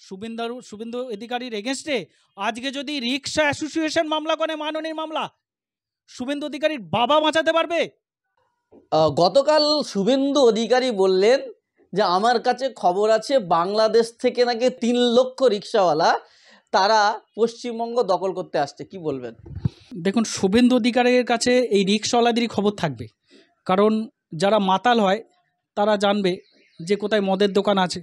শুভেন্দু অধিকারীর এগেনস্টে আজকে যদি রিক্সা অ্যাসোসিয়েশন মামলা করে মাননীয় মামলা, শুভেন্দু অধিকারীর বাবা বাঁচাতে পারবে? গতকাল শুভেন্দু অধিকারী বললেন যে আমার কাছে খবর আছে বাংলাদেশ থেকে নাকি 3 লক্ষ রিক্সাওয়ালা তারা পশ্চিমবঙ্গ দখল করতে আসছে। কি বলবেন? দেখুন, শুভেন্দু অধিকারীর কাছে এই রিক্সাওয়ালাদেরই খবর থাকবে, কারণ যারা মাতাল হয় তারা জানবে যে কোথায় মদের দোকান আছে।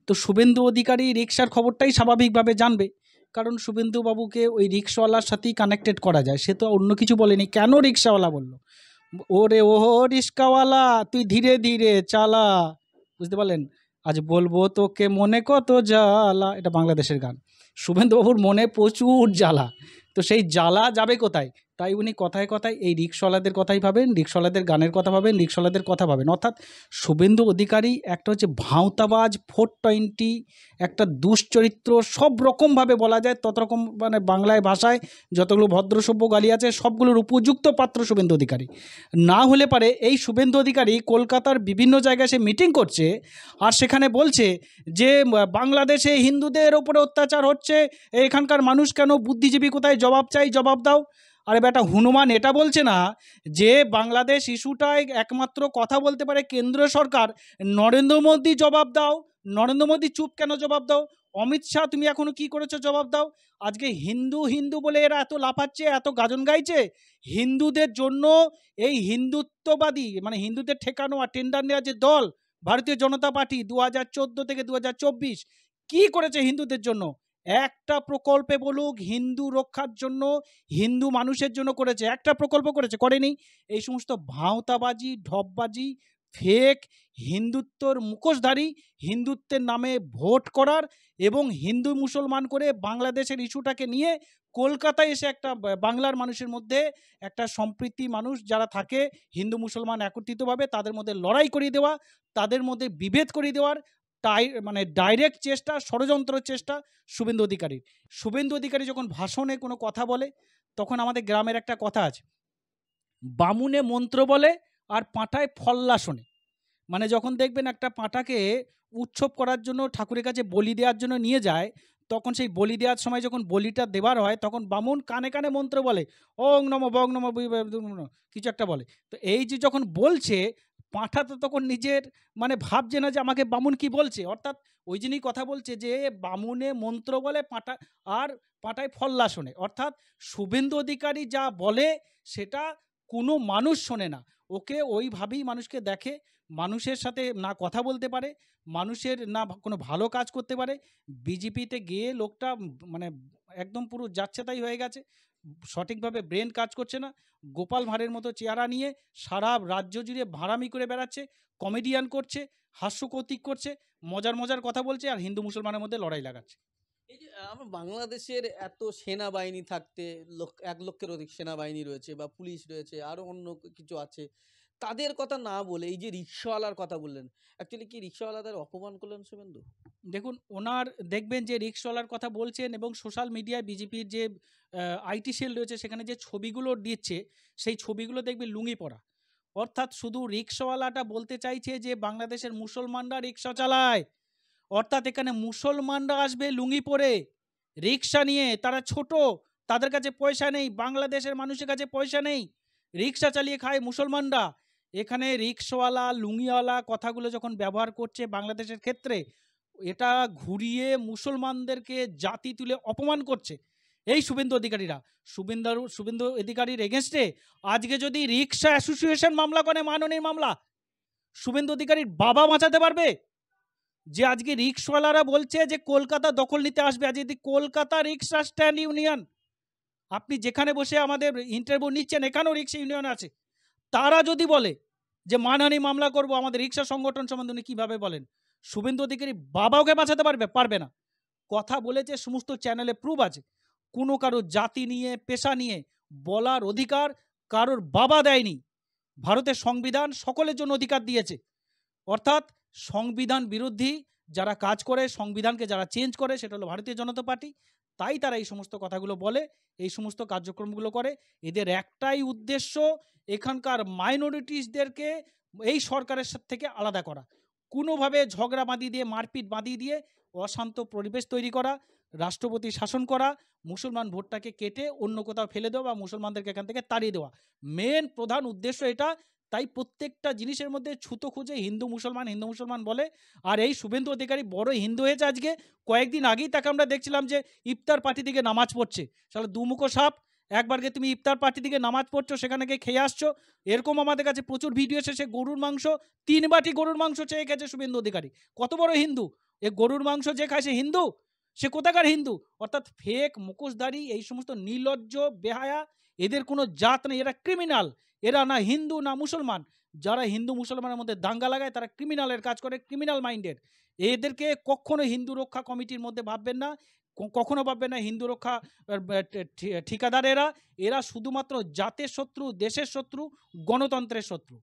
তো শুভেন্দু অধিকারী রিক্সার খবরটাই স্বাভাবিকভাবে জানবে, কারণ শুভেন্দু বাবুকে ওই রিক্সাওয়ালার সাথেই কানেক্টেড করা যায়। সে তো অন্য কিছু বলেনি। কেন রিক্সাওয়ালা বললো? ওরে ও রিক্সাওয়ালা তুই ধীরে ধীরে চালা, বুঝতে পারলেন? আজ বলবো তোকে মনে কত জ্বালা, এটা বাংলাদেশের গান। শুভেন্দু বাবুর মনে প্রচুর জ্বালা, তো সেই জ্বালা যাবে কোথায়? তাই উনি কথায় কথায় এই রিক্সাওয়ালাদের কথাই ভাবেন, রিক্সাওয়ালাদের গানের কথা ভাবেন, রিক্সাওয়ালাদের কথা ভাবেন। অর্থাৎ শুভেন্দু অধিকারী একটা হচ্ছে ভাঁওতাবাজ, 420, একটা দুশ্চরিত্র, সব রকমভাবে বলা যায় তত রকম, মানে বাংলায় ভাষায় যতগুলো ভদ্রসভ্য গালি আছে সবগুলোর উপযুক্ত পাত্র শুভেন্দু অধিকারী। না হলে পারে এই শুভেন্দু অধিকারী কলকাতার বিভিন্ন জায়গায় সে মিটিং করছে আর সেখানে বলছে যে বাংলাদেশে হিন্দুদের ওপরে অত্যাচার হচ্ছে, এখানকার মানুষ কেন, বুদ্ধিজীবী কোথায়, জবাব চাই, জবাব দাও। আরে বেটা হনুমান এটা বলছে না যে বাংলাদেশ ইস্যুটায় একমাত্র কথা বলতে পারে কেন্দ্র সরকার, নরেন্দ্র মোদী জবাব দাও, নরেন্দ্র মোদী চুপ কেন, জবাব দাও। অমিত শাহ তুমি এখনো কি করেছো, জবাব দাও। আজকে হিন্দু হিন্দু বলে এরা এত লাফাচ্ছে, এত গাজন গাইছে হিন্দুদের জন্য। এই হিন্দুত্ববাদী মানে হিন্দুদের ঠেকানো আর টেন্ডার নেওয়া যে দল ভারতীয় জনতা পার্টি 2014 থেকে 2024 কি করেছে হিন্দুদের জন্য? একটা প্রকল্পে বলুক হিন্দু রক্ষার জন্য, হিন্দু মানুষের জন্য করেছে? একটা প্রকল্প করেছে? করেনি। এই সমস্ত ভাঁওতাবাজি, ঢপবাজি, ফেক হিন্দুত্বর মুখোশধারী, হিন্দুত্বের নামে ভোট করার এবং হিন্দু মুসলমান করে বাংলাদেশের ইস্যুটাকে নিয়ে কলকাতায় এসে একটা বাংলার মানুষের মধ্যে একটা সম্প্রীতি, মানুষ যারা থাকে হিন্দু মুসলমান একত্রিতভাবে তাদের মধ্যে লড়াই করিয়ে দেওয়া, তাদের মধ্যে বিভেদ করিয়ে দেওয়ার মানে ডাইরেক্ট চেষ্টা, ষড়যন্ত্র চেষ্টা শুভেন্দু অধিকারীর। শুভেন্দু অধিকারী যখন ভাষণে কোনো কথা বলে তখন আমাদের গ্রামের একটা কথা আছে, বামুনে মন্ত্র বলে আর পাঁঠায় ফল্লা শোনে। মানে যখন দেখবেন একটা পাঁঠাকে উৎসব করার জন্য ঠাকুরের কাছে বলি দেওয়ার জন্য নিয়ে যায়, তখন সেই বলি দেওয়ার সময় যখন বলিটা দেওয়ার হয় তখন বামুন কানে কানে মন্ত্র বলে, ওং নম বং নম কিছু একটা বলে। তো এই যে যখন বলছে, পাঁঠা তো তখন নিজের মানে ভাবছে না যে আমাকে বামুন কি বলছে, অর্থাৎ ওই জন্যই কথা বলছে যে বামুনে মন্ত্র বলে পাঁঠা আর পাঁঠায় ফল্লা শোনে। অর্থাৎ শুভেন্দু অধিকারী যা বলে সেটা কোনো মানুষ শোনে না, ওকে ওইভাবেই মানুষকে দেখে, মানুষের সাথে না কথা বলতে পারে, মানুষের না কোনো ভালো কাজ করতে পারে। বিজেপিতে গিয়ে লোকটা মানে একদম পুরো যাচ্ছে তাই হয়ে গেছে, সঠিকভাবে ব্রেন কাজ করছে না, গোপাল ভাঁড়ের মতো চেহারা নিয়ে সারা রাজ্য জুড়ে ভাড়ামি করে বেড়াচ্ছে, কমেডিয়ান করছে, হাস্যকৌতুক করছে, মজার মজার কথা বলছে আর হিন্দু মুসলমানের মধ্যে লড়াই লাগাচ্ছে। এই যে আমার বাংলাদেশের এত সেনাবাহিনী থাকতে 1 লক্ষের অধিক সেনাবাহিনী রয়েছে বা পুলিশ রয়েছে, আরো অন্য কিছু আছে, তাদের কথা না বলে এই যে রিক্সাওয়ালার কথা বললেন, অ্যাকচুয়ালি কি রিক্সাওয়ালাদের অপমান করলেন শুভেন্দু? দেখুন, ওনার দেখবেন যে রিক্সাওয়ালার কথা বলছেন এবং সোশ্যাল মিডিয়ায় বিজেপির যে আইটি সেল রয়েছে সেখানে যে ছবিগুলো দিচ্ছে সেই ছবিগুলো দেখবে লুঙ্গি পরা। অর্থাৎ শুধু রিক্সাওয়ালাটা বলতে চাইছে যে বাংলাদেশের মুসলমানরা রিক্সা চালায়, অর্থাৎ এখানে মুসলমানরা আসবে লুঙ্গি পরে রিক্সা নিয়ে, তারা ছোট, তাদের কাছে পয়সা নেই, বাংলাদেশের মানুষের কাছে পয়সা নেই, রিক্সা চালিয়ে খায় মুসলমানরা। এখানে রিক্সাওয়ালা লুঙ্গিওয়ালা কথাগুলো যখন ব্যবহার করছে বাংলাদেশের ক্ষেত্রে, এটা ঘুরিয়ে মুসলমানদেরকে জাতি তুলে অপমান করছে এই শুভেন্দু অধিকারীরা। শুভেন্দু অধিকারীর এগেনস্টে আজকে যদি রিক্সা অ্যাসোসিয়েশন মামলা করে মাননীয় মামলা, শুভেন্দু অধিকারীর বাবা বাঁচাতে পারবে? যে আজকে রিক্সাওয়ালারা বলছে যে কলকাতা দখল নিতে আসবে, আজ যদি কলকাতা রিক্সা স্ট্যান্ড ইউনিয়ন, আপনি যেখানে বসে আমাদের ইন্টারভিউ নিচ্ছেন এখানেও রিক্সা ইউনিয়ন আছে, তারা যদি বলে যে মানহানি মামলা করব আমাদের রিক্সা সংগঠন সম্বন্ধে, উনি কীভাবে বলেন? শুভেন্দু অধিকারী বাবাকে বাঁচাতে পারবে না। কথা বলেছে, সমস্ত চ্যানেলে প্রুফ আছে। কোনো কারোর জাতি নিয়ে, পেশা নিয়ে বলার অধিকার কারোর বাবা দেয়নি। ভারতের সংবিধান সকলের জন্য অধিকার দিয়েছে। অর্থাৎ সংবিধান বিরোধী যারা কাজ করে, সংবিধানকে যারা চেঞ্জ করে, সেটা হলো ভারতীয় জনতা পার্টি। তাই তারা এই সমস্ত কথাগুলো বলে, এই সমস্ত কার্যক্রমগুলো করে। এদের একটাই উদ্দেশ্য, এখানকার মাইনরিটিসদেরকে এই সরকারের থেকে আলাদা করা, কোনোভাবে ঝগড়া বাঁধিয়ে দিয়ে, মারপিট বাঁধিয়ে দিয়ে অশান্ত পরিবেশ তৈরি করা, রাষ্ট্রপতি শাসন করা, মুসলমান ভোটটাকে কেটে অন্য কোথাও ফেলে দেওয়া বা মুসলমানদেরকে এখান থেকে তাড়িয়ে দেওয়া। মেন প্রধান উদ্দেশ্য এটা। তাই প্রত্যেকটা জিনিসের মধ্যে ছুতো খুঁজে হিন্দু মুসলমান বলে। আর এই শুভেন্দু অধিকারী বড় হিন্দু হয়েছে আজকে। কয়েকদিন আগেই তাকে আমরা দেখছিলাম যে ইফতার পার্টি থেকে নামাজ পড়ছে। শালা দুমুখো সাপ, একবার গিয়ে তুমি ইফতার পার্টি থেকে নামাজ পড়ছো, সেখানে গিয়ে খেয়ে আসছো। এরকম আমাদের কাছে প্রচুর ভিডিও এসেছে। গরুর মাংস ৩ বাটি গরুর মাংস চেয়ে গেছে শুভেন্দু অধিকারী। কত বড় হিন্দু! এ গরুর মাংস যে খায় সে হিন্দু? সে কোথাকার হিন্দু? অর্থাৎ ফেক মুখোশধারী এই সমস্ত নির্লজ্জ বেহায়া, এদের কোনো জাত নেই, এরা ক্রিমিনাল। এরা না হিন্দু না মুসলমান। যারা হিন্দু মুসলমানের মধ্যে দাঙ্গা লাগায় তারা ক্রিমিনালের কাজ করে, ক্রিমিনাল মাইন্ডের। এদেরকে কখনো হিন্দু রক্ষা কমিটির মধ্যে ভাববেন না, কখনো ভাববেন না হিন্দু রক্ষা ঠিকাদার। এরা শুধুমাত্র জাতের শত্রু, দেশের শত্রু, গণতন্ত্রের শত্রু।